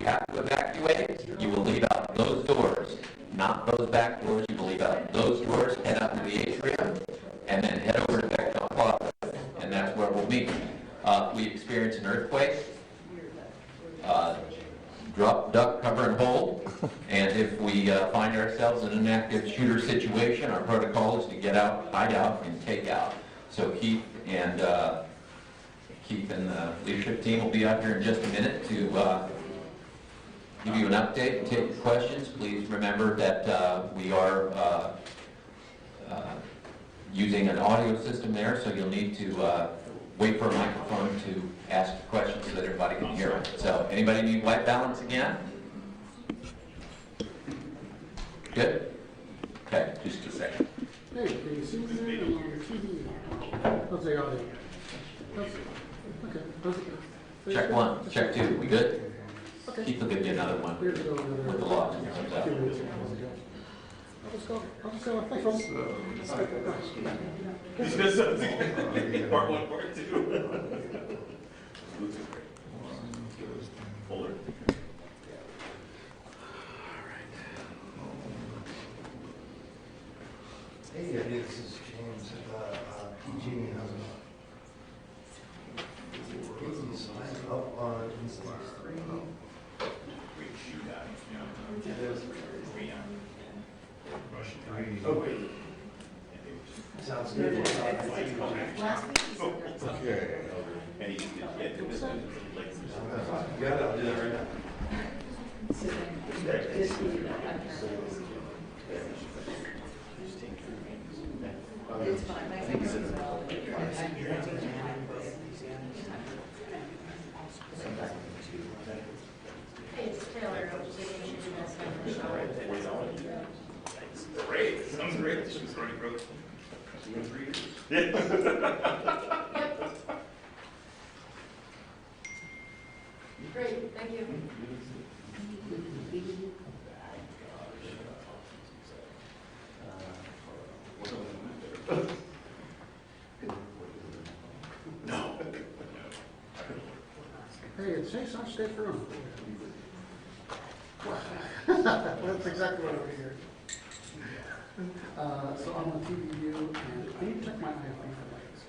you have to evacuate, you will leave out those doors, not those back doors. You will leave out those doors, head up to the atrium, and then head over to Bechtel Plaza, and that's where we'll meet. We experienced an earthquake. Drop, duck, cover, and hold. And if we find ourselves in an active shooter situation, our protocol is to get out, hide out, and take out. So Keith and the leadership team will be out here in just a minute to give you an update and take your questions. Please remember that we are using an audio system there, so you'll need to wait for a microphone to ask the questions so that everybody can hear it. So, anybody need white balance again? Good? Okay, just a second. Hey, can you see me there? I'm on the TV. How's the audio? Okay. How's it go? Check one, check two. We good? Okay. Keith will give you another one Here's another with the log. I'll just go. Thanks, folks. He's got something. Part one, part two. Hold it. Hey, this is James at PG&E. Can you sign up on instance 3? Oh, wait. Sounds good. Okay. And he just did this. You got it, I'll do that right now. It's fine. I think Hey, it's Taylor. I'll just introduce myself. Great. Sounds great. This is already broke. 3 years. Yeah. Great. Thank you. No. Hey, it says on state room. That's exactly what I figured. So I'm on TV view, and I need to check my IFB for lights.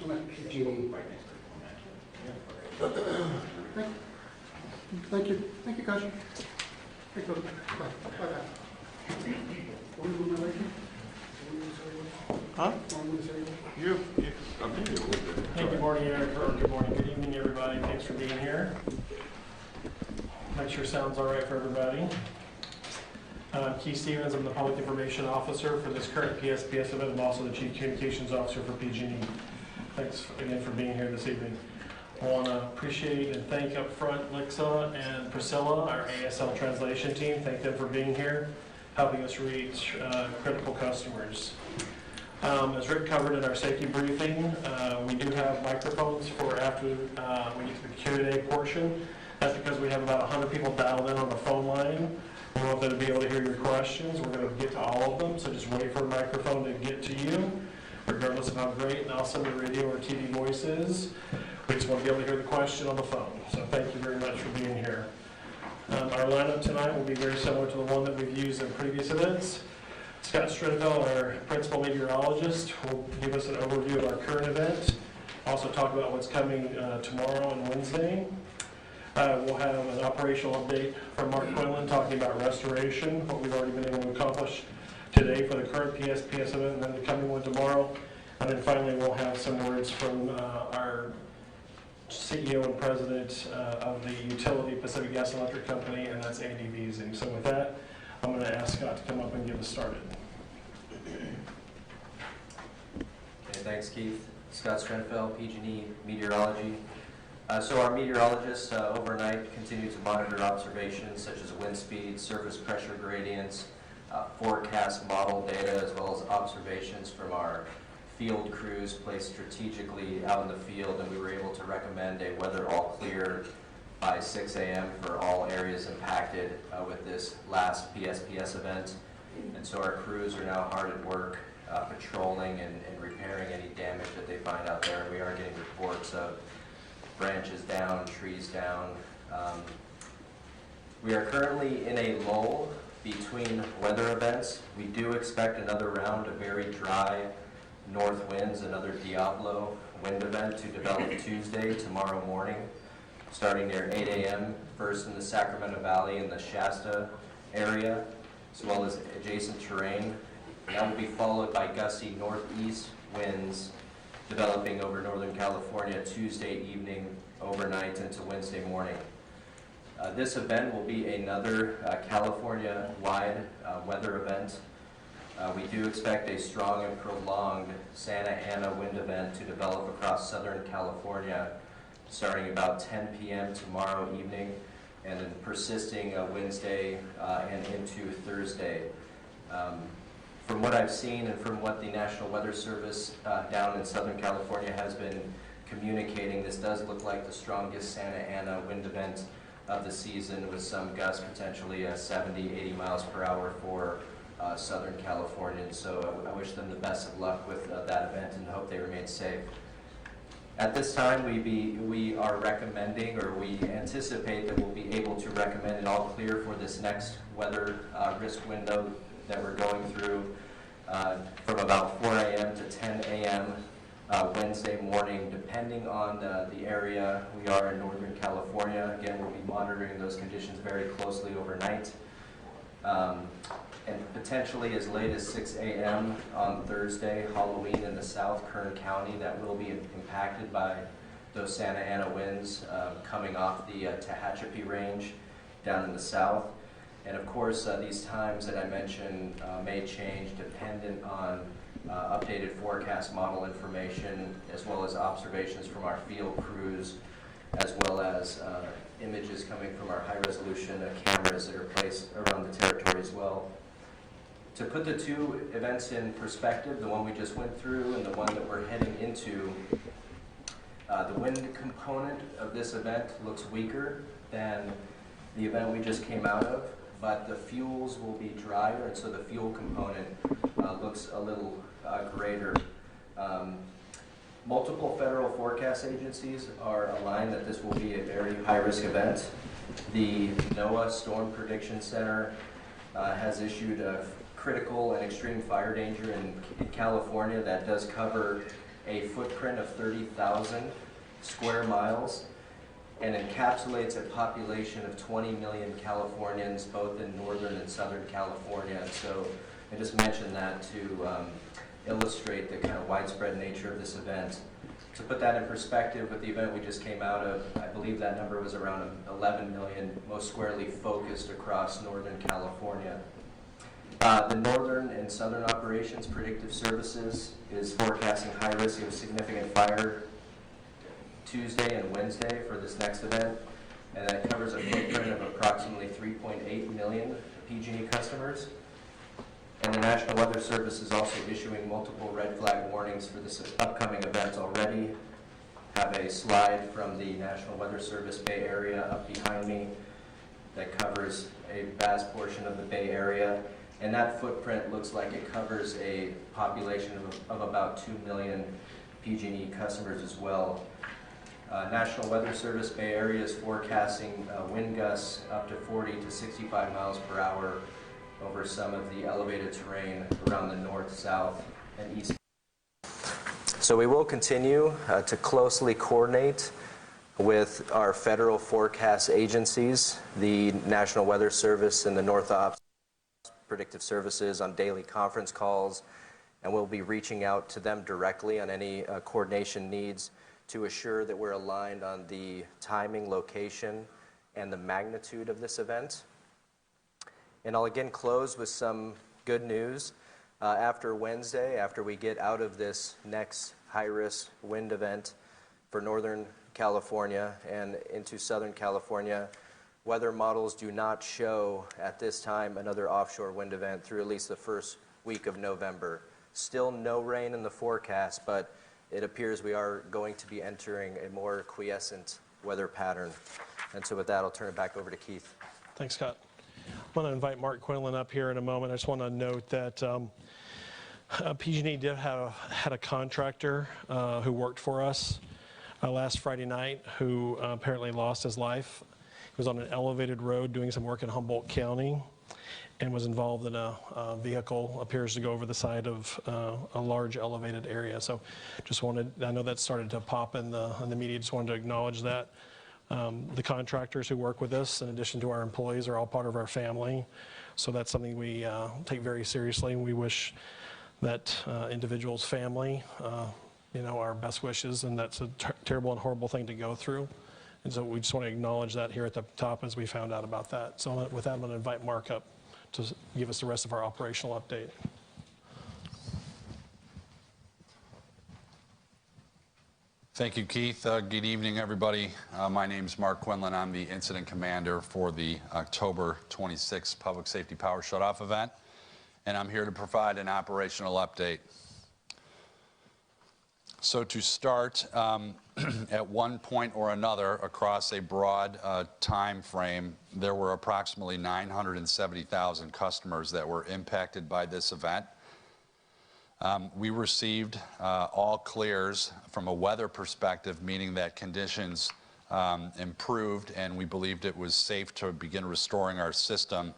I'm at PG&E. Thank you. Thank you, Kashi. Thank you. Bye. Bye. What are you doing? Huh? You. I'm here with it. Hey, good morning, Eric, or good morning, good evening, everybody. Thanks for being here. Make sure sound's all right for everybody. Keith Stevens, I'm the Public Information Officer for this current PSPS event. I'm also the Chief Communications Officer for PG&E. Thanks again for being here this evening. I want to appreciate and thank up front Lixa and Priscilla, our ASL translation team. Thank them for being here, helping us reach critical customers. As Rick covered in our safety briefing, we do have microphones for after we get to the Q&A portion. That's because we have about 100 people dialed in on the phone line. We want them to be able to hear your questions. We're going to get to all of them, so just wait for a microphone to get to you, regardless of how great and awesome the radio or TV voice is. We just want to be able to hear the question on the phone. So thank you very much for being here. Our lineup tonight will be very similar to the one that we've used in previous events. Scott Strinfeld, our principal meteorologist, will give us an overview of our current event. Also talk about what's coming tomorrow and Wednesday. We'll have an operational update from Mark Quinlan talking about restoration, what we've already been able to accomplish today for the current PSPS event, and then the coming one tomorrow. And then finally, we'll have some words from our CEO and president of the utility Pacific Gas and Electric Company, and that's Andy Veazing. So with that, I'm going to ask Scott to come up and get us started. Okay, thanks, Keith. Scott Strenfeld, PG&E Meteorology. So our meteorologists overnight continue to monitor observations such as wind speed, surface pressure gradients, forecast model data, as well as observations from our field crews placed strategically out in the field, and we were able to recommend a weather all clear by 6 a.m. for all areas impacted with this last PSPS event. And so our crews are now hard at work patrolling and repairing any damage fine out there. We are getting reports of branches down, trees down. We are currently in a lull between weather events. We do expect another round of very dry north winds, another Diablo wind event to develop Tuesday, tomorrow morning, starting near 8 a.m., first in the Sacramento Valley and the Shasta area, as well as adjacent terrain. That will be followed by gusty northeast winds developing over Northern California Tuesday evening, overnight into Wednesday morning. This event will be another California-wide weather event. We do expect a strong and prolonged Santa Ana wind event to develop across Southern California starting about 10 p.m. tomorrow evening and then persisting Wednesday and into Thursday. From what I've seen and from what the National Weather Service down in Southern California has been communicating, this does look like the strongest Santa Ana wind event of the season, with some gusts potentially 70, 80 miles per hour for Southern Californians. So I wish them the best of luck with that event and hope they remain safe. At this time, we are recommending, or we anticipate that we'll be able to recommend an all clear for this next weather risk window that we're going through from about 4 a.m. to 10 a.m. Wednesday morning, depending on the area we are in Northern California. Again, we'll be monitoring those conditions very closely overnight. And potentially as late as 6 a.m. on Thursday, Halloween in the South Kern County, that will be impacted by those Santa Ana winds coming off the Tehachapi Range down in the south. And of course, these times that I mentioned may change dependent on updated forecast model information, as well as observations from our field crews, as well as images coming from our high-resolution cameras that are placed around the territory as well. To put the two events in perspective, the one we just went through and the one that we're heading into, the wind component of this event looks weaker than the event we just came out of, but the fuels will be drier, and so the fuel component looks a little greater. Multiple federal forecast agencies are aligned that this will be a very high-risk event. The NOAA Storm Prediction Center has issued a critical and extreme fire danger in California that does cover a footprint of 30,000 square miles and encapsulates a population of 20 million Californians, both in Northern and Southern California. And so I just mentioned that to illustrate the kind of widespread nature of this event. To put that in perspective, with the event we just came out of, I believe that number was around 11 million, most squarely focused across Northern California. The Northern and Southern Operations Predictive Services is forecasting high risk of significant fire Tuesday and Wednesday for this next event, and that covers a footprint of approximately 3.8 million PG&E customers. And the National Weather Service is also issuing multiple red flag warnings for this upcoming event already. Have a slide from the National Weather Service Bay Area up behind me that covers a vast portion of the Bay Area. And that footprint looks like it covers a population of about 2 million PG&E customers as well. National Weather Service Bay Area is forecasting wind gusts up to 40 to 65 miles per hour over some of the elevated terrain around the north, south, and east. So we will continue to closely coordinate with our federal forecast agencies, the National Weather Service and the North Ops Predictive Services, on daily conference calls, and we'll be reaching out to them directly on any coordination needs to assure that we're aligned on the timing, location, and the magnitude of this event. And I'll again close with some good news. After Wednesday, after we get out of this next high-risk wind event for Northern California and into Southern California, weather models do not show at this time another offshore wind event through at least the first week of November. Still no rain in the forecast, but it appears we are going to be entering a more quiescent weather pattern. And so with that, I'll turn it back over to Keith. Thanks, Scott. I want to invite Mark Quinlan up here in a moment. I just want to note that PG&E had a contractor who worked for us last Friday night who apparently lost his life. He was on an elevated road doing some work in Humboldt County and was involved in a vehicle, appears to go over the side of a large elevated area. So just wanted, I know that started to pop in the media, just wanted to acknowledge that. The contractors who work with us, in addition to our employees, are all part of our family. So that's something we take very seriously, and we wish that individual's family, our best wishes, and that's a terrible and horrible thing to go through. And so we just want to acknowledge that here at the top as we found out about that. So with that, I'm going to invite Mark up to give us the rest of our operational update. Thank you, Keith. Good evening, everybody. My name is Mark Quinlan. I'm the incident commander for the October 26th Public Safety Power Shutoff event, and I'm here to provide an operational update. So to start, at one point or another across a broad time frame, there were approximately 970,000 customers that were impacted by this event. We received all clears from a weather perspective, meaning that conditions improved and we believed it was safe to begin restoring our system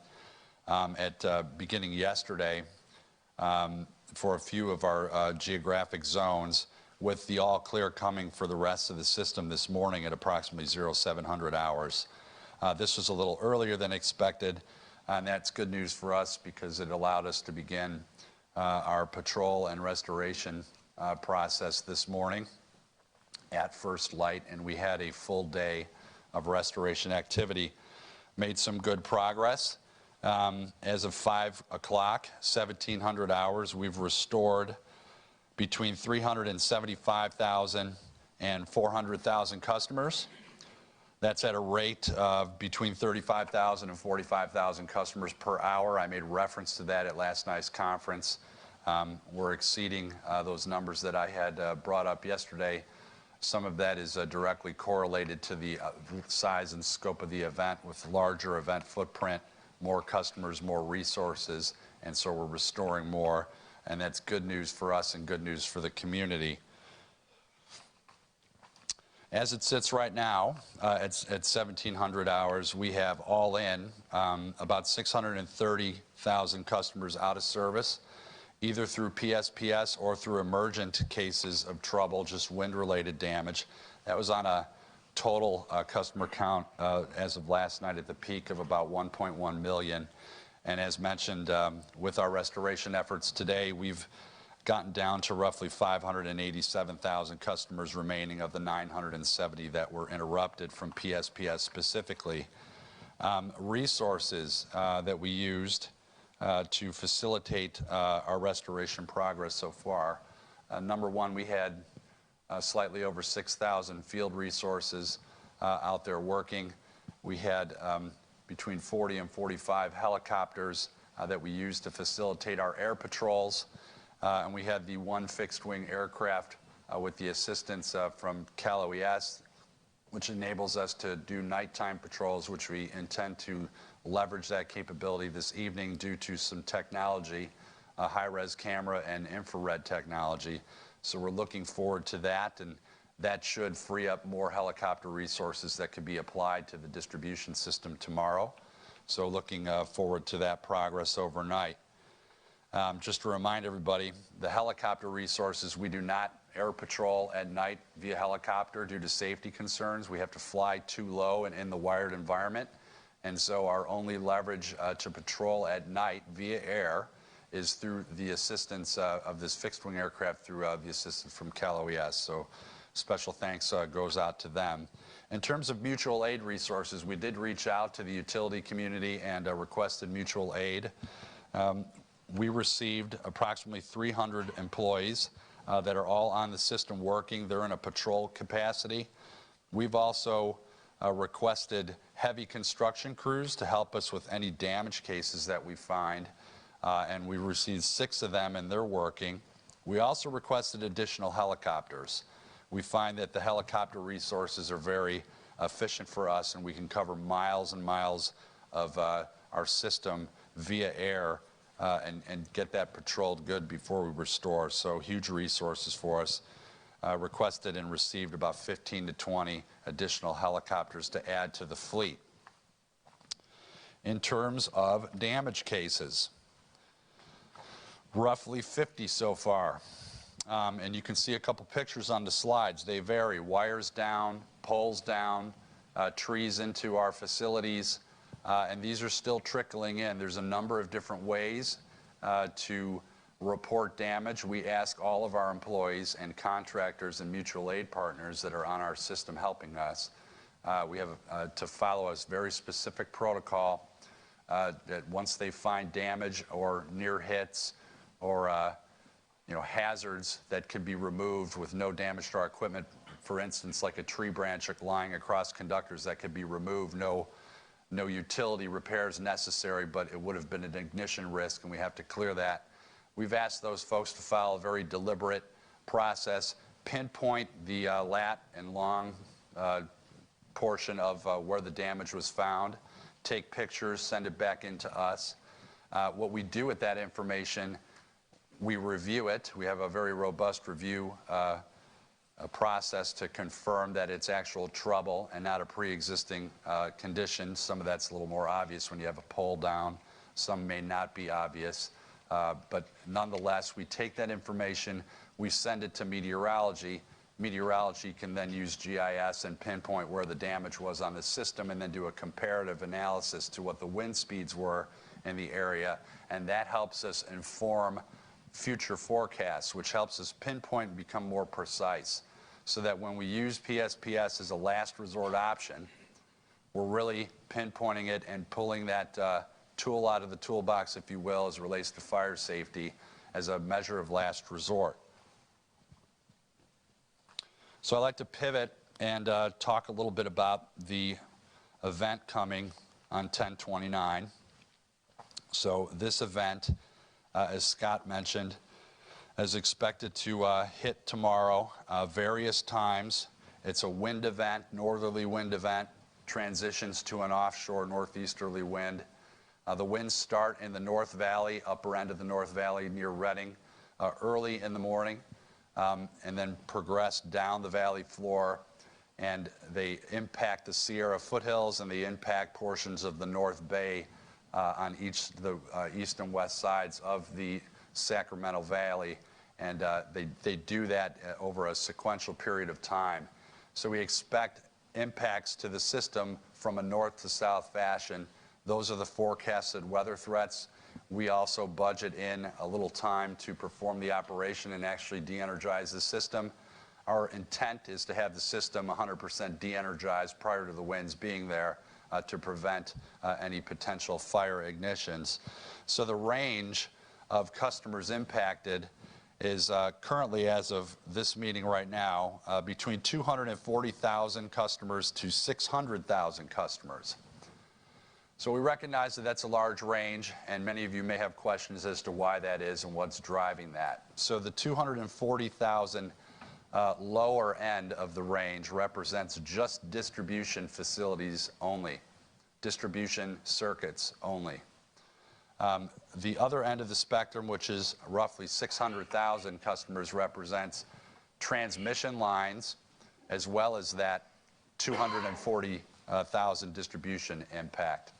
beginning yesterday for a few of our geographic zones, with the all clear coming for the rest of the system this morning at approximately 0700 hours. This was a little earlier than expected, and that's good news for us because it allowed us to begin our patrol and restoration process this morning at first light, and we had a full day of restoration activity. Made some good progress. As of 5 o'clock, 1700 hours, we've restored between 375,000 and 400,000 customers. That's at a rate of between 35,000 and 45,000 customers per hour. I made reference to that at last night's conference. We're exceeding those numbers that I had brought up yesterday. Some of that is directly correlated to the size and scope of the event, with larger event footprint, more customers, more resources, and so we're restoring more. And that's good news for us and good news for the community. As it sits right now, at 1700 hours, we have all in about 630,000 customers out of service, either through PSPS or through emergent cases of trouble, just wind-related damage. That was on a total customer count as of last night at the peak of about 1.1 million. And as mentioned, with our restoration efforts today, we've gotten down to roughly 587,000 customers remaining of the 970 that were interrupted from PSPS specifically. Resources that we used to facilitate our restoration progress so far. Number one, we had slightly over 6,000 field resources out there working. We had between 40 and 45 helicopters that we used to facilitate our air patrols. And we had the one fixed-wing aircraft with the assistance from Cal OES, which enables us to do nighttime patrols, which we intend to leverage that capability this evening due to some technology, high-res camera and infrared technology. So we're looking forward to that, and that should free up more helicopter resources that could be applied to the distribution system tomorrow. So looking forward to that progress overnight. Just to remind everybody, the helicopter resources, we do not air patrol at night via helicopter due to safety concerns. We have to fly too low and in the wired environment. And so our only leverage to patrol at night via air is through the assistance of this fixed-wing aircraft through the assistance from Cal OES. So special thanks goes out to them. In terms of mutual aid resources, we did reach out to the utility community and requested mutual aid. We received approximately 300 employees that are all on the system working. They're in a patrol capacity. We've also requested heavy construction crews to help us with any damage cases that we find, and we received 6 of them, and they're working. We also requested additional helicopters. We find that the helicopter resources are very efficient for us, and we can cover miles and miles of our system via air and get that patrolled good before we restore. So huge resources for us. Requested and received about 15 to 20 additional helicopters to add to the fleet. In terms of damage cases, roughly 50 so far. And you can see a couple pictures on the slides. They vary. Wires down, poles down, trees into our facilities, and these are still trickling in. There's a number of different ways to report damage. We ask all of our employees and contractors and mutual aid partners that are on our system helping us, we have to follow a very specific protocol that once they find damage or near hits or hazards that can be removed with no damage to our equipment, for instance, like a tree branch lying across conductors that could be removed, no utility repairs necessary, but it would have been an ignition risk and we have to clear that. We've asked those folks to follow a very deliberate process, pinpoint the lat and long portion of where the damage was found, take pictures, send it back into us. What we do with that information, we review it. We have a very robust review process to confirm that it's actual trouble and not a pre-existing condition. Some of that's a little more obvious when you have a pole down. Some may not be obvious. But nonetheless, we take that information, we send it to meteorology. Meteorology can then use GIS and pinpoint where the damage was on the system and then do a comparative analysis to what the wind speeds were in the area. And that helps us inform future forecasts, which helps us pinpoint and become more precise. So that when we use PSPS as a last resort option, we're really pinpointing it and pulling that tool out of the toolbox, if you will, as it relates to fire safety as a measure of last resort. So I'd like to pivot and talk a little bit about the event coming on 10/29. So this event, as Scott mentioned, is expected to hit tomorrow various times. It's a wind event, northerly wind event, transitions to an offshore northeasterly wind. The winds start in the North Valley, upper end of the North Valley near Reading, early in the morning, and then progress down the valley floor, and they impact the Sierra foothills and they impact portions of the North Bay on the east and west sides of the Sacramento Valley, and they do that over a sequential period of time. So we expect impacts to the system from a north to south fashion. Those are the forecasted weather threats. We also budget in a little time to perform the operation and actually de-energize the system. Our intent is to have the system 100% de-energized prior to the winds being there to prevent any potential fire ignitions. So the range of customers impacted is currently, as of this meeting right now, between 240,000 customers to 600,000 customers. So we recognize that that's a large range, and many of you may have questions as to why that is and what's driving that. So the 240,000 lower end of the range represents just distribution facilities only, distribution circuits only. The other end of the spectrum, which is roughly 600,000 customers, represents transmission lines, as well as that 240,000 distribution impact.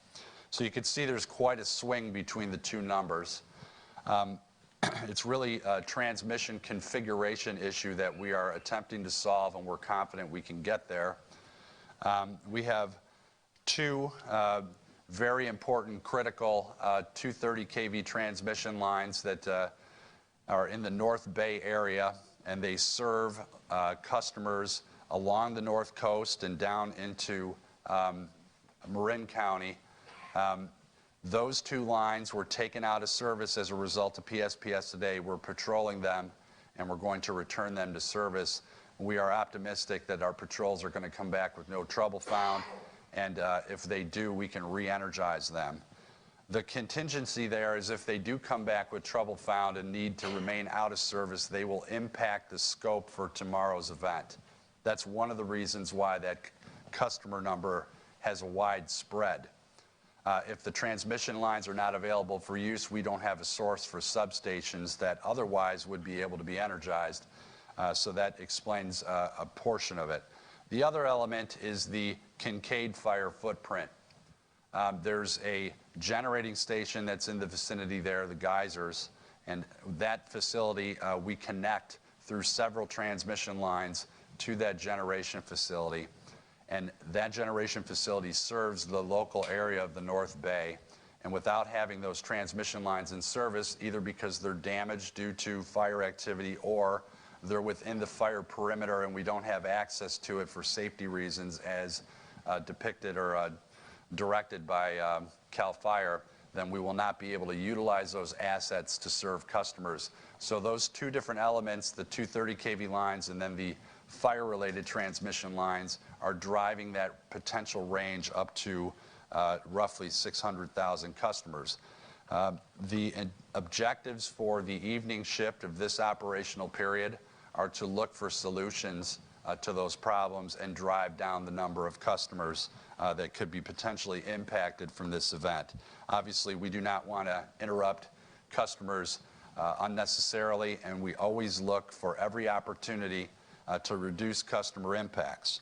So you can see there's quite a swing between the two numbers. It's really a transmission configuration issue that we are attempting to solve, and we're confident we can get there. We have two very important, critical 230 kV transmission lines that are in the North Bay area, and they serve customers along the North Coast and down into Marin County. Those two lines were taken out of service as a result of PSPS today. We're patrolling them, and we're going to return them to service. We are optimistic that our patrols are going to come back with no trouble found, and if they do, we can re-energize them. The contingency there is if they do come back with trouble found and need to remain out of service, they will impact the scope for tomorrow's event. That's one of the reasons why that customer number has a wide spread. If the transmission lines are not available for use, we don't have a source for substations that otherwise would be able to be energized. So that explains a portion of it. The other element is the Kincaid fire footprint. There's a generating station that's in the vicinity there, the geysers, and that facility we connect through several transmission lines to that generation facility. And that generation facility serves the local area of the North Bay. And without having those transmission lines in service, either because they're damaged due to fire activity or they're within the fire perimeter and we don't have access to it for safety reasons as depicted or directed by CAL FIRE, then we will not be able to utilize those assets to serve customers. So those two different elements, the 230 kV lines and then the fire-related transmission lines, are driving that potential range up to roughly 600,000 customers. The objectives for the evening shift of this operational period are to look for solutions to those problems and drive down the number of customers that could be potentially impacted from this event. Obviously, we do not want to interrupt customers unnecessarily, and we always look for every opportunity to reduce customer impacts.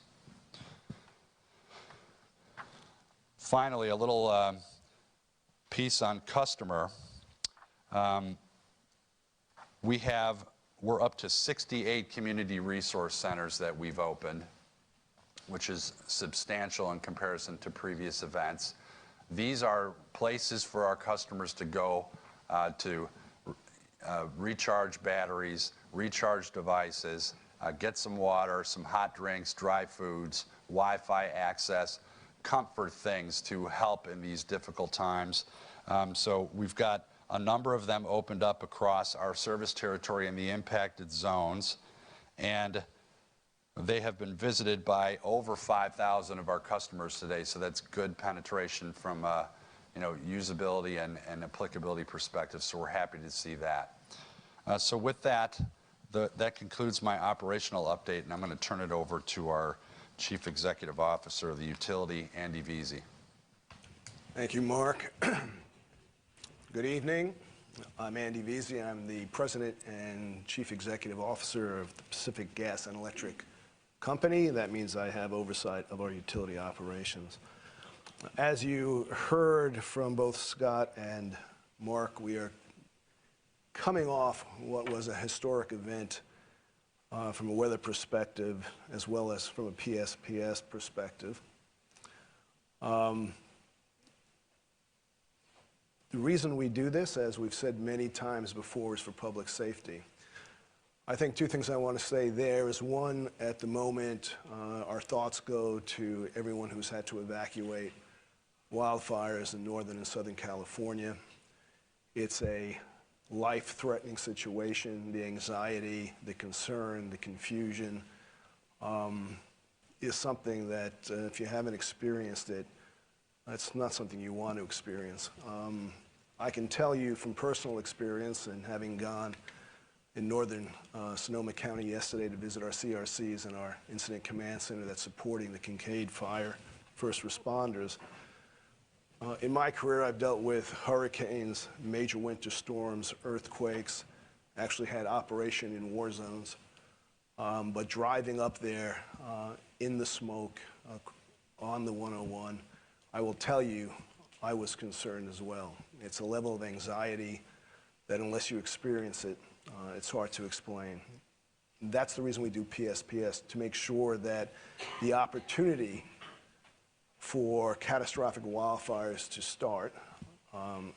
Finally, a little piece on customer. We're up to 68 community resource centers that we've opened, which is substantial in comparison to previous events. These are places for our customers to go to recharge batteries, recharge devices, get some water, some hot drinks, dry foods, Wi-Fi access, comfort things to help in these difficult times. So we've got a number of them opened up across our service territory in the impacted zones, and they have been visited by over 5,000 of our customers today, so that's good penetration from usability and applicability perspective, so we're happy to see that. So with that, that concludes my operational update, and I'm going to turn it over to our Chief Executive Officer of the utility, Andy Veazey. Thank you, Mark. Good evening. I'm Andy Veazey. I'm the President and Chief Executive Officer of the Pacific Gas and Electric Company. That means I have oversight of our utility operations. As you heard from both Scott and Mark, we are coming off what was a historic event from a weather perspective as well as from a PSPS perspective. The reason we do this, as we've said many times before, is for public safety. I think two things I want to say there is, one, at the moment, our thoughts go to everyone who's had to evacuate wildfires in Northern and Southern California. It's a life-threatening situation. The anxiety, the concern, the confusion is something that if you haven't experienced it, it's not something you want to experience. I can tell you from personal experience, and having gone in northern Sonoma County yesterday to visit our CRCs and our Incident Command Center that's supporting the Kincaid Fire first responders. In my career, I've dealt with hurricanes, major winter storms, earthquakes, actually had operation in war zones. But driving up there in the smoke on the 101, I will tell you, I was concerned as well. It's a level of anxiety that unless you experience it, it's hard to explain. That's the reason we do PSPS, to make sure that the opportunity for catastrophic wildfires to start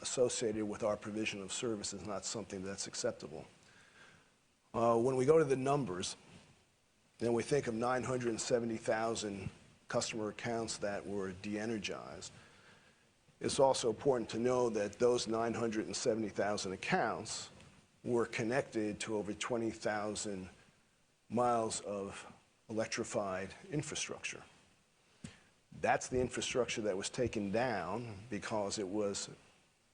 associated with our provision of service is not something that's acceptable. When we go to the numbers, then we think of 970,000 customer accounts that were de-energized. It's also important to know that those 970,000 accounts were connected to over 20,000 miles of electrified infrastructure. That's the infrastructure that was taken down because it was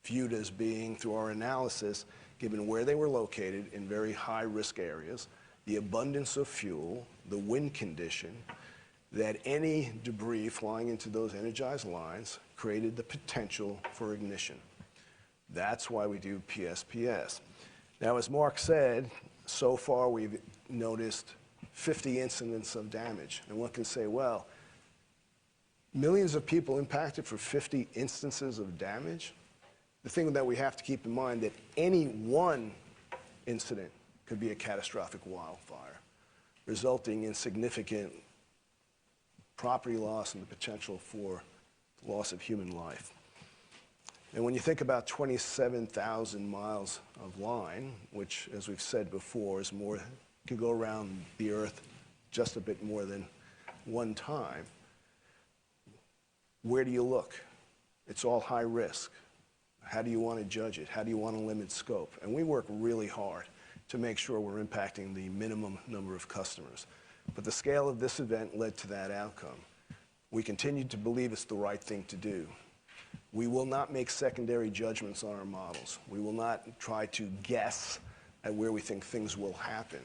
viewed as being, through our analysis, given where they were located in very high-risk areas, the abundance of fuel, the wind condition, that any debris flying into those energized lines created the potential for ignition. That's why we do PSPS. Now, as Mark said, so far we've noticed 50 incidents of damage. And one can say, well, millions of people impacted for 50 instances of damage? The thing that we have to keep in mind that any one incident could be a catastrophic wildfire, resulting in significant property loss and the potential for loss of human life. And when you think about 27,000 miles of line, which, as we've said before, is more, can go around the Earth just a bit more than one time, where do you look? It's all high risk. How do you want to judge it? How do you want to limit scope? And we work really hard to make sure we're impacting the minimum number of customers. But the scale of this event led to that outcome. We continue to believe it's the right thing to do. We will not make secondary judgments on our models. We will not try to guess at where we think things will happen.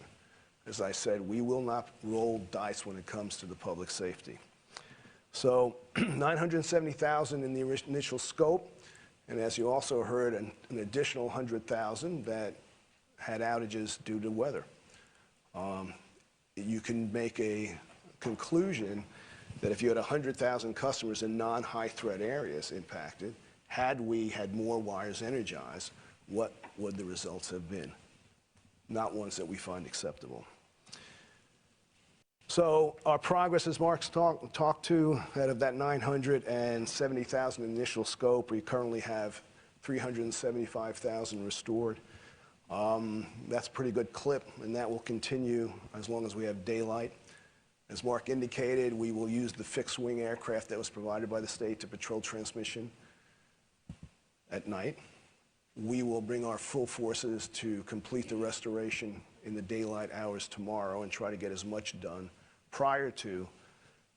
As I said, we will not roll dice when it comes to the public safety. So 970,000 in the initial scope, and as you also heard, an additional 100,000 that had outages due to weather. You can make a conclusion that if you had 100,000 customers in non-high threat areas impacted, had we had more wires energized, what would the results have been? Not ones that we find acceptable. So our progress, as Mark's talked to, out of that 970,000 initial scope, we currently have 375,000 restored. That's a pretty good clip, and that will continue as long as we have daylight. As Mark indicated, we will use the fixed-wing aircraft that was provided by the state to patrol transmission at night. We will bring our full forces to complete the restoration in the daylight hours tomorrow and try to get as much done prior to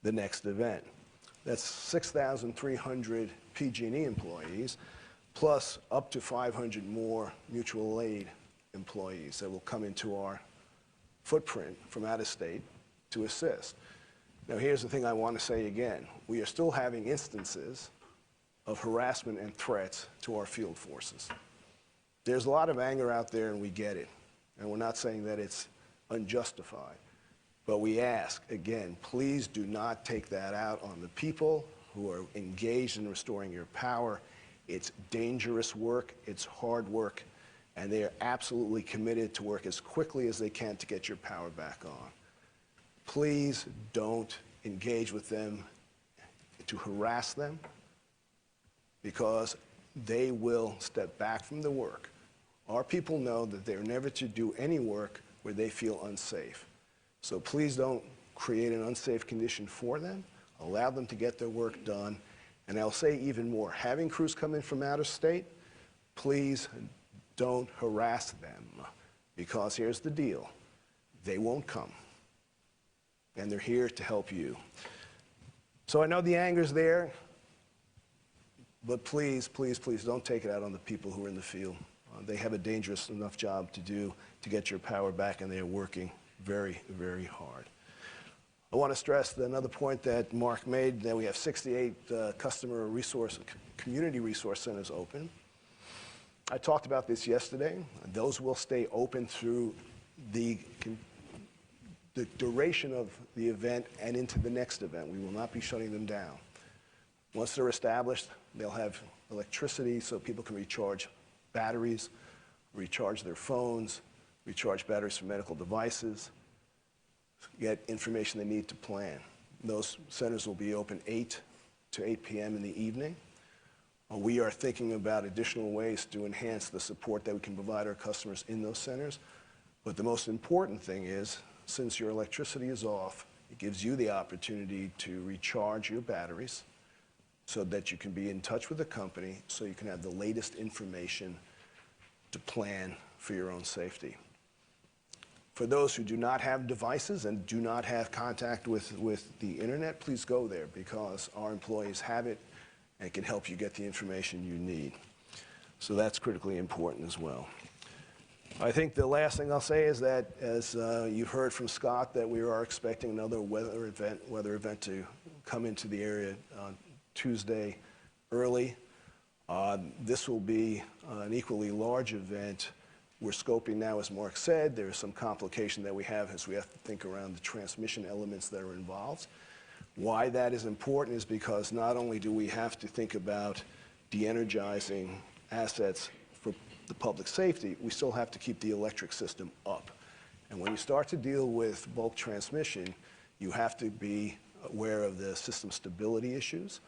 the next event. That's 6,300 PG&E employees, plus up to 500 more mutual aid employees that will come into our footprint from out of state to assist. Now, here's the thing I want to say again. We are still having instances of harassment and threats to our field forces. There's a lot of anger out there, and we get it. And we're not saying that it's unjustified. But we ask, again, please do not take that out on the people who are engaged in restoring your power. It's dangerous work, it's hard work, and they are absolutely committed to work as quickly as they can to get your power back on. Please don't engage with them to harass them, because they will step back from the work. Our people know that they're never to do any work where they feel unsafe. So please don't create an unsafe condition for them. Allow them to get their work done. And I'll say even more, having crews come in from out of state, please don't harass them, because here's the deal. They won't come. And they're here to help you. So I know the anger's there, but please, please, please don't take it out on the people who are in the field. They have a dangerous enough job to do to get your power back, and they are working very, very hard. I want to stress another point that Mark made, that we have 68 customer resource, community resource centers open. I talked about this yesterday. Those will stay open through the duration of the event and into the next event. We will not be shutting them down. Once they're established, they'll have electricity so people can recharge batteries, recharge their phones, recharge batteries for medical devices, get information they need to plan. Those centers will be open 8 to 8 p.m. in the evening. We are thinking about additional ways to enhance the support that we can provide our customers in those centers. But the most important thing is, since your electricity is off, it gives you the opportunity to recharge your batteries so that you can be in touch with the company, so you can have the latest information to plan for your own safety. For those who do not have devices and do not have contact with the internet, please go there, because our employees have it and can help you get the information you need. So that's critically important as well. I think the last thing I'll say is that, as you've heard from Scott, that we are expecting another weather event to come into the area on Tuesday early. This will be an equally large event. We're scoping now, as Mark said. There's some complication that we have as we have to think around the transmission elements that are involved. Why that is important is because not only do we have to think about de-energizing assets for the public safety, we still have to keep the electric system up. And when you start to deal with bulk transmission, you have to be aware of the system stability issues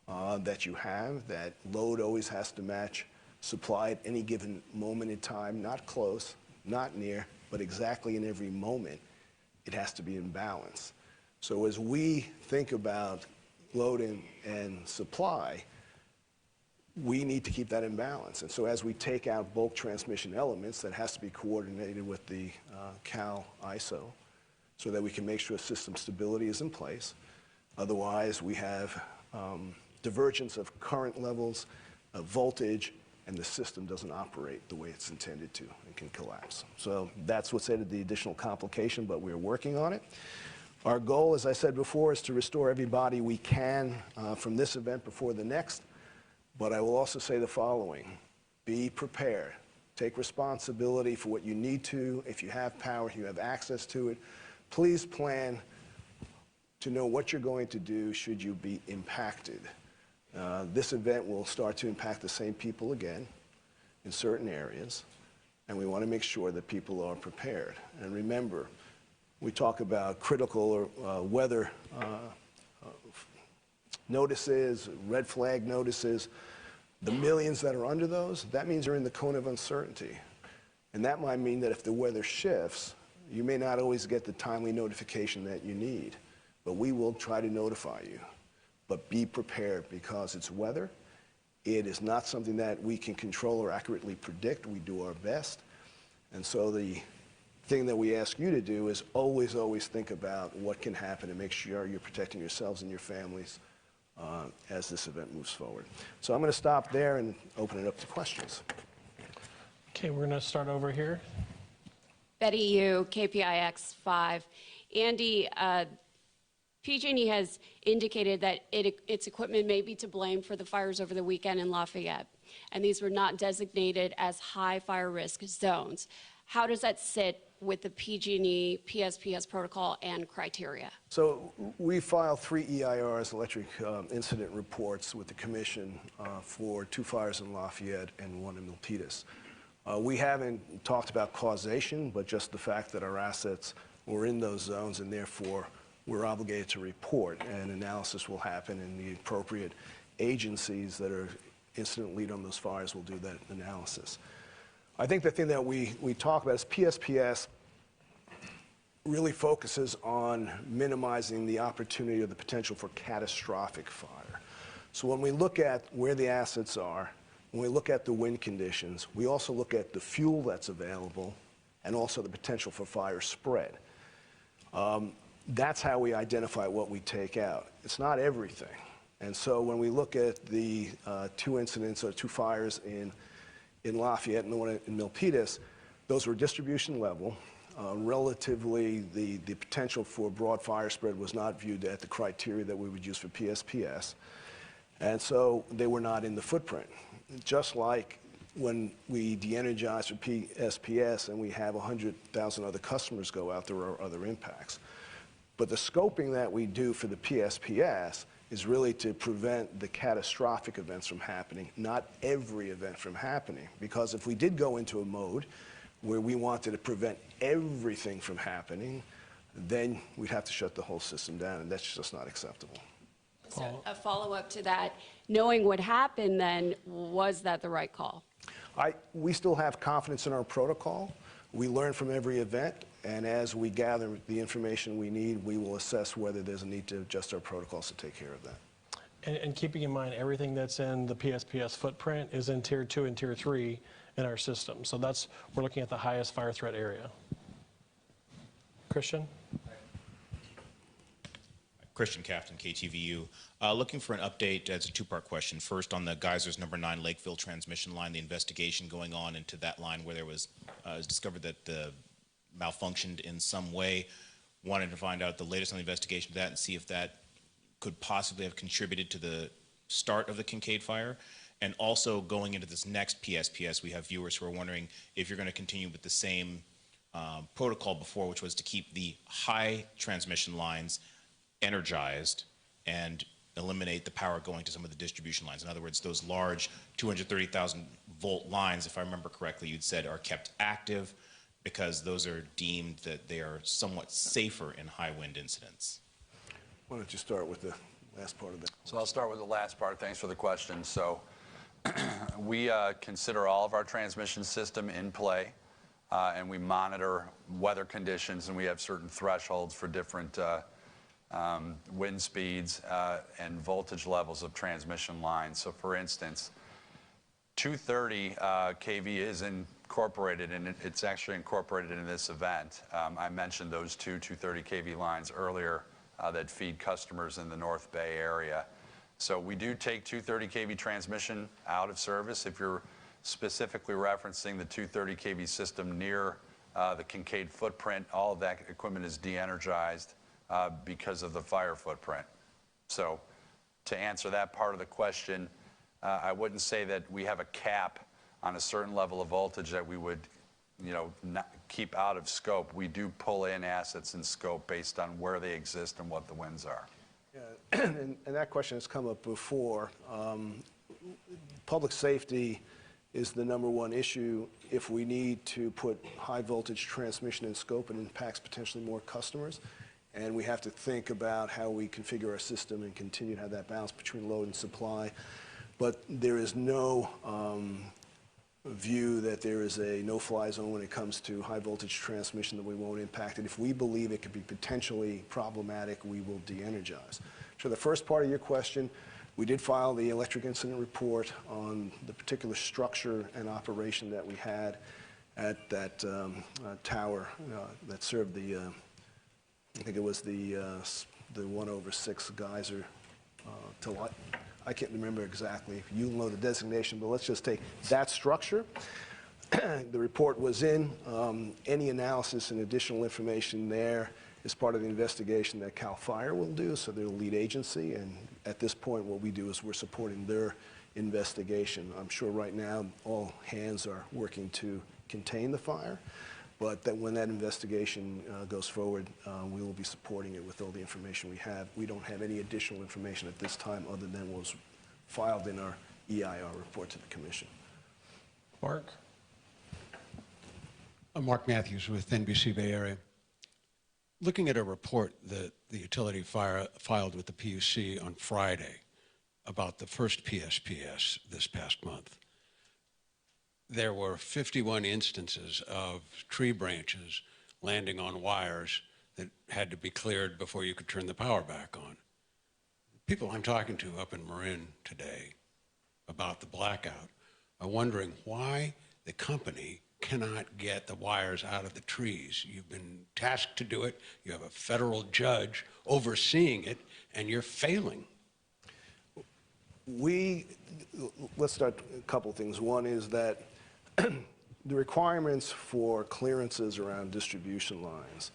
that you have, that load always has to match supply at any given moment in time, not close, not near, but exactly in every moment, it has to be in balance. So as we think about load and supply, we need to keep that in balance. And so as we take out bulk transmission elements, that has to be coordinated with the Cal ISO so that we can make sure system stability is in place. Otherwise, we have divergence of current levels, of voltage, and the system doesn't operate the way it's intended to and can collapse. So that's what's added the additional complication, but we're working on it. Our goal, as I said before, is to restore everybody we can from this event before the next. But I will also say the following: be prepared. Take responsibility for what you need to. If you have power, you have access to it. Please plan to know what you're going to do should you be impacted. This event will start to impact the same people again in certain areas, and we want to make sure that people are prepared. And remember, we talk about critical weather notices, red flag notices. The millions that are under those, that means you're in the cone of uncertainty. And that might mean that if the weather shifts, you may not always get the timely notification that you need, but we will try to notify you. But be prepared, because it's weather. It is not something that we can control or accurately predict. We do our best. And so the thing that we ask you to do is always, always think about what can happen and make sure you're protecting yourselves and your families as this event moves forward. So I'm going to stop there and open it up to questions. Okay, we're going to start over here. Betty Yu, KPIX 5. Andy, PG&E has indicated that its equipment may be to blame for the fires over the weekend in Lafayette, and these were not designated as high fire risk zones. How does that sit with the PG&E PSPS protocol and criteria? So we filed 3 EIRs, electric incident reports, with the commission for 2 fires in Lafayette and 1 in Milpitas. We haven't talked about causation, but just the fact that our assets were in those zones, and therefore we're obligated to report, and analysis will happen, and the appropriate agencies that are incident lead on those fires will do that analysis. I think the thing that we talk about is PSPS really focuses on minimizing the opportunity or the potential for catastrophic fire. So when we look at where the assets are, when we look at the wind conditions, we also look at the fuel that's available and also the potential for fire spread. That's how we identify what we take out. It's not everything. And so when we look at the 2 incidents or 2 fires in Lafayette and the 1 in Milpitas, those were distribution level. Relatively, the potential for broad fire spread was not viewed at the criteria that we would use for PSPS. And so they were not in the footprint. Just like when we de-energize for PSPS and we have 100,000 other customers go out, there are other impacts. But the scoping that we do for the PSPS is really to prevent the catastrophic events from happening, not every event from happening. Because if we did go into a mode where we wanted to prevent everything from happening, then we'd have to shut the whole system down, and that's just not acceptable. So a follow-up to that, knowing what happened then, was that the right call? We still have confidence in our protocol. We learn from every event, and as we gather the information we need, we will assess whether there's a need to adjust our protocols to take care of that. And keeping in mind, everything that's in the PSPS footprint is in Tier 2 and Tier 3 in our system. So we're looking at the highest fire threat area. Christian? Christian Captain, KTVU. Looking for an update. It's a 2-part question. First, on the Geysers number 9 Lakeville transmission line, the investigation going on into that line where there was has discovered that the malfunctioned in some way. Wanted to find out the latest on the investigation of that and see if that could possibly have contributed to the start of the Kincaid fire. And also going into this next PSPS, we have viewers who are wondering if you're going to continue with the same protocol before, which was to keep the high transmission lines energized and eliminate the power going to some of the distribution lines. In other words, those large 230,000 volt lines, if I remember correctly, you'd said are kept active because those are deemed that they are somewhat safer in high wind incidents. Why don't you start with the last part of that? So I'll start with the last part. Thanks for the question. So we consider all of our transmission system in play, and we monitor weather conditions, and we have certain thresholds for different wind speeds and voltage levels of transmission lines. So for instance, 230 kV is incorporated, and it's actually incorporated in this event. I mentioned those 230 kV lines earlier that feed customers in the North Bay area. So we do take 230 kV transmission out of service. If you're specifically referencing the 230 kV system near the Kincaid footprint, all of that equipment is de-energized because of the fire footprint. So to answer that part of the question, I wouldn't say that we have a cap on a certain level of voltage that we would, not keep out of scope. We do pull in assets in scope based on where they exist and what the winds are. Yeah, and that question has come up before. Public safety is the #1 issue. If we need to put high voltage transmission in scope, it impacts potentially more customers. And we have to think about how we configure our system and continue to have that balance between load and supply. But there is no view that there is a no-fly zone when it comes to high voltage transmission, that we won't impact it. If we believe it could be potentially problematic, we will de-energize. So the first part of your question, we did file the electric incident report on the particular structure and operation that we had at that tower that served the, I think it was the 1/6 geyser to I can't remember exactly if you know the designation, but let's just take that structure. The report was in. Any analysis and additional information there is part of the investigation that CAL FIRE will do, so they're the lead agency, and at this point what we do is we're supporting their investigation. I'm sure right now all hands are working to contain the fire, but that when that investigation goes forward, we will be supporting it with all the information we have. We don't have any additional information at this time other than what was filed in our EIR report to the Commission. Mark? I'm Mark Matthews with NBC Bay Area. Looking at a report that the utility filed with the PUC on Friday about the first PSPS this past month, there were 51 instances of tree branches landing on wires that had to be cleared before you could turn the power back on. People I'm talking to up in Marin today about the blackout are wondering why the company cannot get the wires out of the trees. You've been tasked to do it. You have a federal judge overseeing it, and you're failing. Let's start a couple things. One is that the requirements for clearances around distribution lines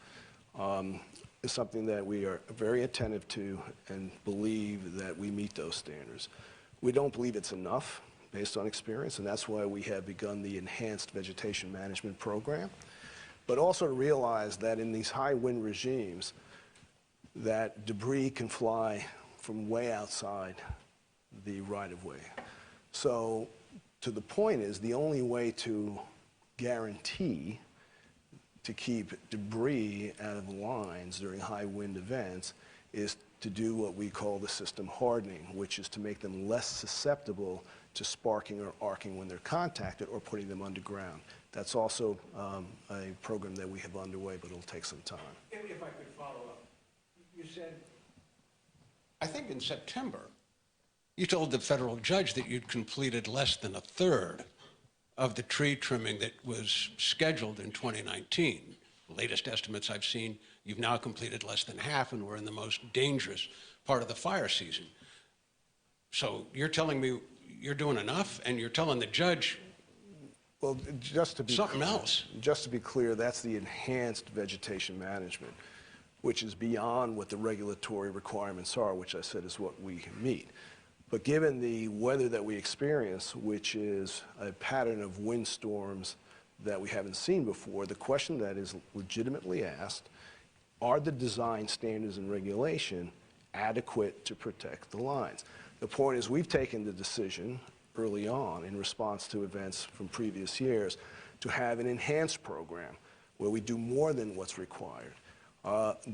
is something that we are very attentive to and believe that we meet those standards. We don't believe it's enough based on experience, and that's why we have begun the enhanced vegetation management program. But also to realize that in these high wind regimes, that debris can fly from way outside the right-of-way. So to the point is, the only way to guarantee to keep debris out of lines during high wind events is to do what we call the system hardening, which is to make them less susceptible to sparking or arcing when they're contacted, or putting them underground. That's also a program that we have underway, but it'll take some time. If I could follow up, you said, I think in September, you told the federal judge that you'd completed less than 1/3 of the tree trimming that was scheduled in 2019. The latest estimates I've seen, you've now completed less than half, and we're in the most dangerous part of the fire season. So you're telling me you're doing enough, and you're telling the judge Well, just to be Something else. Just to be clear, that's the enhanced vegetation management, which is beyond what the regulatory requirements are, which I said is what we meet. But given the weather that we experience, which is a pattern of windstorms that we haven't seen before, the question that is legitimately asked, are the design standards and regulation adequate to protect the lines? The point is, we've taken the decision early on in response to events from previous years to have an enhanced program where we do more than what's required.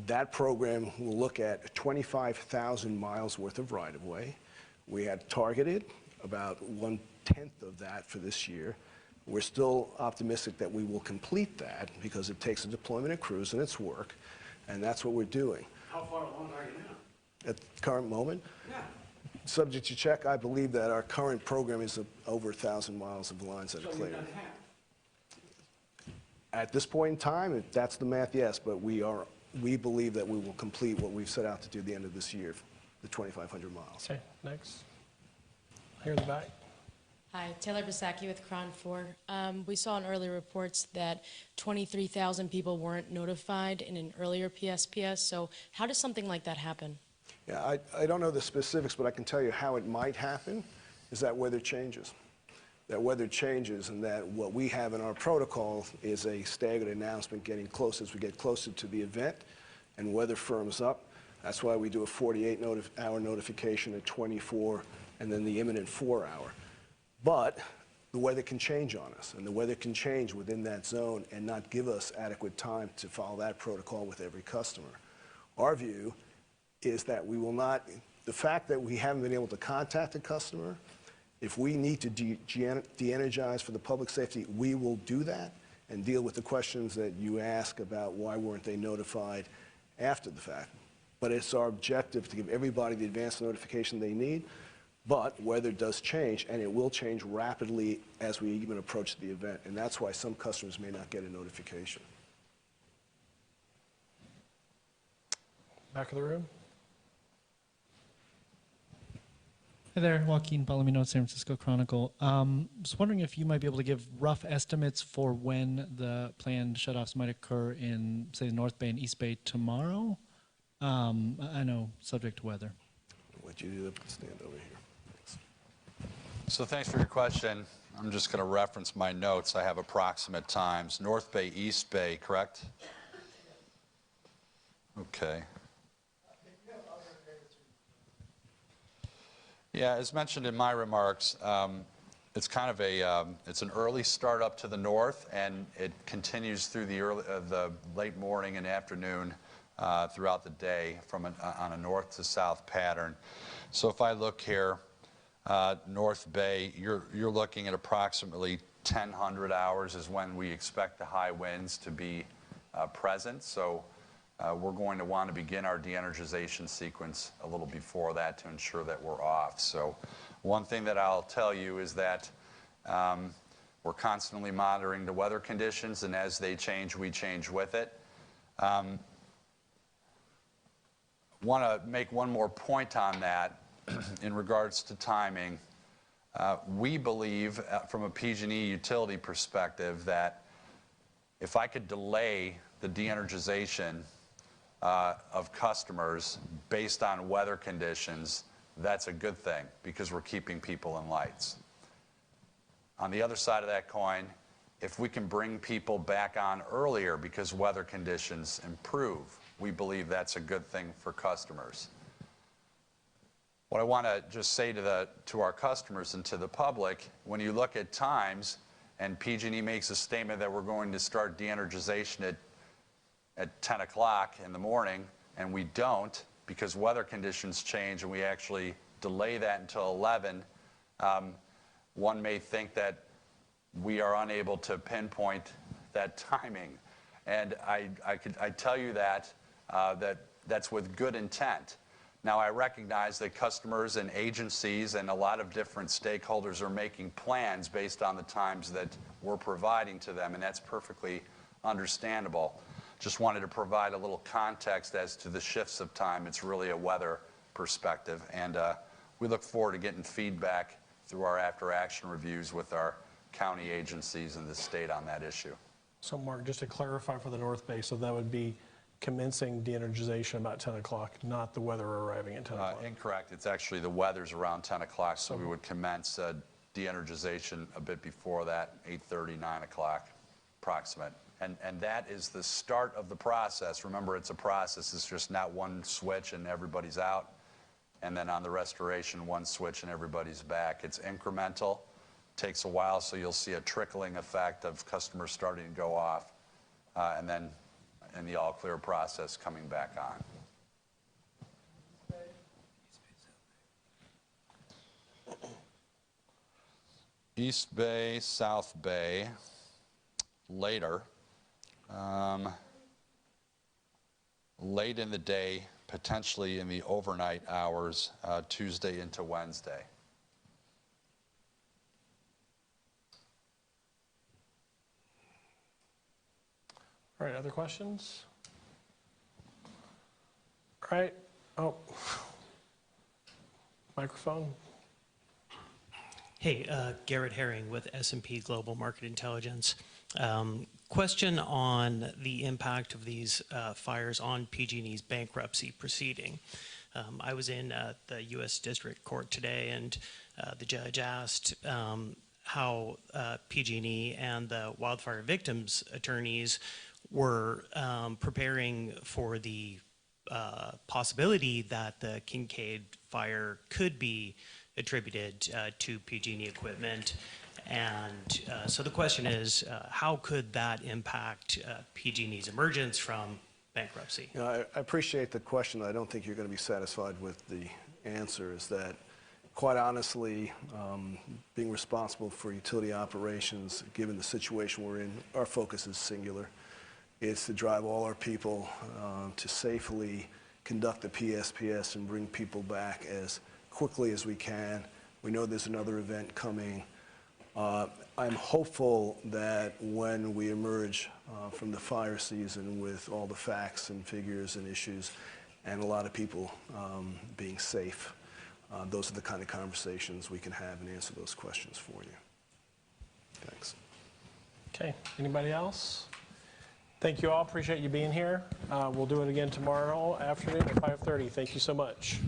That program will look at 25,000 miles worth of right-of-way. We had targeted about 1/10 of that for this year. We're still optimistic that we will complete that because it takes a deployment of crews and it's work, and that's what we're doing. How far along are you now? At the current moment, Yeah. subject to check, I believe that our current program is over 1,000 miles of lines that are So you've cleared. done half. At this point in time, if that's the math, yes, but we believe that we will complete what we've set out to do at the end of this year, the 2,500 miles. Okay, next. Here in the back. Hi, Taylor Bisacki with Cron 4. We saw in earlier reports that 23,000 people weren't notified in an earlier PSPS, so how does something like that happen? Yeah, I don't know the specifics, but I can tell you how it might happen is that weather changes. That weather changes, and that what we have in our protocol is a staggered announcement getting close as we get closer to the event and weather firms up. That's why we do a 48-hour notification, a 24, and then the imminent 4-hour. But the weather can change on us, and the weather can change within that zone and not give us adequate time to follow that protocol with every customer. Our view is that we will not, the fact that we haven't been able to contact a customer, if we need to de-energize for the public safety, we will do that and deal with the questions that you ask about why weren't they notified after the fact. But it's our objective to give everybody the advance notification they need, but weather does change, and it will change rapidly as we even approach the event, and that's why some customers may not get a notification. Back of the room. Hi there, Joaquin Palomino, San Francisco Chronicle. I was wondering if you might be able to give rough estimates for when the planned shutoffs might occur in, say, North Bay and East Bay tomorrow. I know, subject to weather. I'll let you stand over here. Thanks. So thanks for your question. I'm just going to reference my notes. I have approximate times. North Bay, East Bay, correct? Okay. Yeah, as mentioned in my remarks, it's kind of it's an early start up to the north, and it continues through the late morning and afternoon throughout the day on a north to south pattern. So if I look here, North Bay, you're looking at approximately 1,000 hours is when we expect the high winds to be present. So we're going to want to begin our de-energization sequence a little before that to ensure that we're off. So one thing that I'll tell you is that we're constantly monitoring the weather conditions, and as they change, we change with it. Want to make one more point on that in regards to timing. We believe, from a PG&E utility perspective, that if I could delay the de-energization of customers based on weather conditions, that's a good thing because we're keeping people in lights. On the other side of that coin, if we can bring people back on earlier because weather conditions improve, we believe that's a good thing for customers. What I want to just say to our customers and to the public, when you look at times and PG&E makes a statement that we're going to start de-energization at 10 o'clock in the morning, and we don't because weather conditions change and we actually delay that until 11, one may think that we are unable to pinpoint that timing. And I tell you that that's with good intent. Now, I recognize that customers and agencies and a lot of different stakeholders are making plans based on the times that we're providing to them, and that's perfectly understandable. Just wanted to provide a little context as to the shifts of time. It's really a weather perspective, and we look forward to getting feedback through our after-action reviews with our county agencies in the state on that issue. So Mark, just to clarify for the North Bay, so that would be commencing de-energization about 10 o'clock, not the weather arriving at 10 o'clock? Incorrect. It's actually the weather's around 10 o'clock, so we would commence de-energization a bit before that, 8:30, 9 o'clock approximate. And that is the start of the process. Remember, it's a process. It's just not one switch and everybody's out. And then on the restoration, one switch and everybody's back. It's incremental. Takes a while, so you'll see a trickling effect of customers starting to go off, and then in the all-clear process coming back on. East Bay, South Bay, later. Late in the day, potentially in the overnight hours, Tuesday into Wednesday. All right, other questions? All right, oh, microphone. Hey, Garrett Herring with S&P Global Market Intelligence. Question on the impact of these fires on PG&E's bankruptcy proceeding. I was in the U.S. District Court today, and the judge asked how PG&E and the wildfire victims' attorneys were preparing for the possibility that the Kincade fire could be attributed to PG&E equipment. And so the question is, how could that impact PG&E's emergence from bankruptcy? You know, I appreciate the question. I don't think you're going to be satisfied with the answer, is that, quite honestly, being responsible for utility operations, given the situation we're in, our focus is singular. It's to drive all our people to safely conduct the PSPS and bring people back as quickly as we can. We know there's another event coming. I'm hopeful that when we emerge from the fire season with all the facts and figures and issues and a lot of people being safe, those are the kind of conversations we can have and answer those questions for you. Thanks. Okay, anybody else? Thank you all, appreciate you being here. We'll do it again tomorrow afternoon at 5:30. Thank you so much.